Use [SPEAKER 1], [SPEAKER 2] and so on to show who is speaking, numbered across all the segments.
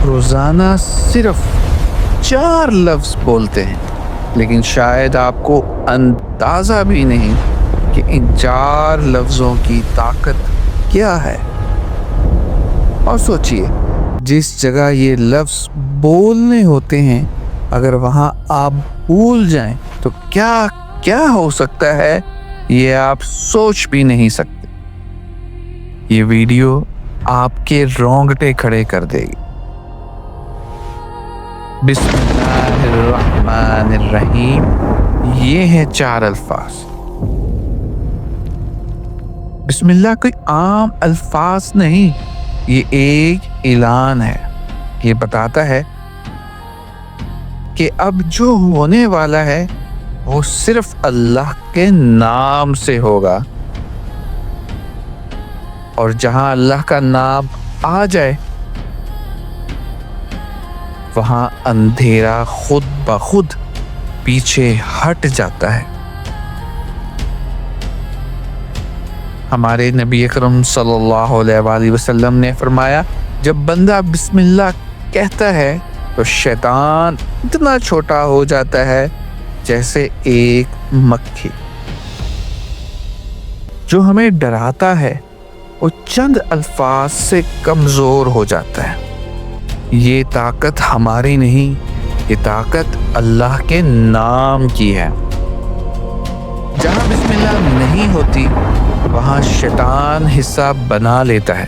[SPEAKER 1] روزانہ صرف 4 لفظ بولتے ہیں، لیکن شاید آپ کو اندازہ بھی نہیں کہ ان 4 لفظوں کی طاقت کیا ہے۔ اور سوچئے، جس جگہ یہ لفظ بولنے ہوتے ہیں اگر وہاں آپ بھول جائیں تو کیا کیا ہو سکتا ہے، یہ آپ سوچ بھی نہیں سکتے۔ یہ ویڈیو آپ کے رونگٹے کھڑے کر دے گی۔ بسم اللہ الرحمن الرحیم، یہ ہیں 4 الفاظ۔ بسم اللہ کوئی عام الفاظ نہیں، یہ ایک اعلان ہے۔ یہ بتاتا ہے کہ اب جو ہونے والا ہے وہ صرف اللہ کے نام سے ہوگا، اور جہاں اللہ کا نام آ جائے وہاں اندھیرا خود بخود پیچھے ہٹ جاتا ہے۔ ہمارے نبی اکرم صلی اللہ علیہ وآلہ وسلم نے فرمایا، جب بندہ بسم اللہ کہتا ہے تو شیطان اتنا چھوٹا ہو جاتا ہے جیسے ایک مکھی۔ جو ہمیں ڈراتا ہے وہ چند الفاظ سے کمزور ہو جاتا ہے۔ یہ طاقت ہماری نہیں، یہ طاقت اللہ کے نام کی ہے۔ جہاں بسم اللہ نہیں ہوتی وہاں شیطان حصہ بنا لیتا ہے،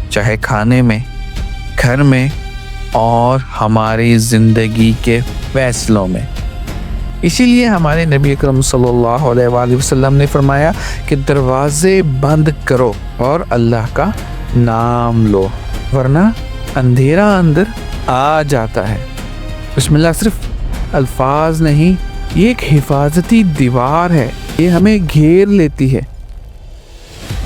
[SPEAKER 1] چاہے کھانے میں، گھر میں اور ہماری زندگی کے فیصلوں میں۔ اسی لیے ہمارے نبی اکرم صلی اللہ علیہ وآلہ وسلم نے فرمایا کہ دروازے بند کرو اور اللہ کا نام لو، ورنہ اندھیرا اندر آ جاتا ہے۔ بسم اللہ صرف الفاظ نہیں، یہ ایک حفاظتی دیوار ہے۔ یہ ہمیں گھیر لیتی ہے،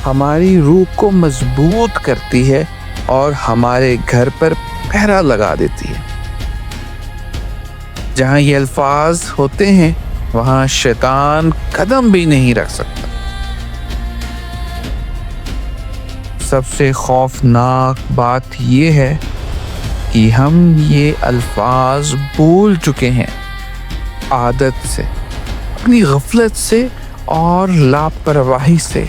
[SPEAKER 1] ہماری روح کو مضبوط کرتی ہے اور ہمارے گھر پر پہرا لگا دیتی ہے۔ جہاں یہ الفاظ ہوتے ہیں وہاں شیطان قدم بھی نہیں رکھ سکتا۔ سب سے خوفناک بات یہ ہے کہ ہم یہ الفاظ بھول چکے ہیں، عادت سے، اپنی غفلت سے اور لاپرواہی سے۔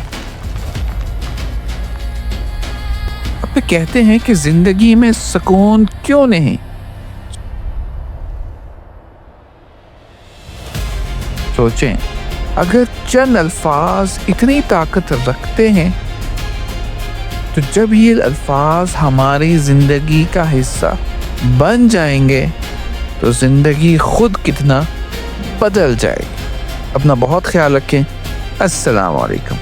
[SPEAKER 1] اب کہتے ہیں کہ زندگی میں سکون کیوں نہیں؟ سوچیں، اگر چند الفاظ اتنی طاقت رکھتے ہیں تو جب یہ الفاظ ہماری زندگی کا حصہ بن جائیں گے تو زندگی خود کتنا بدل جائے گی۔ اپنا بہت خیال رکھیں۔ السلام علیکم۔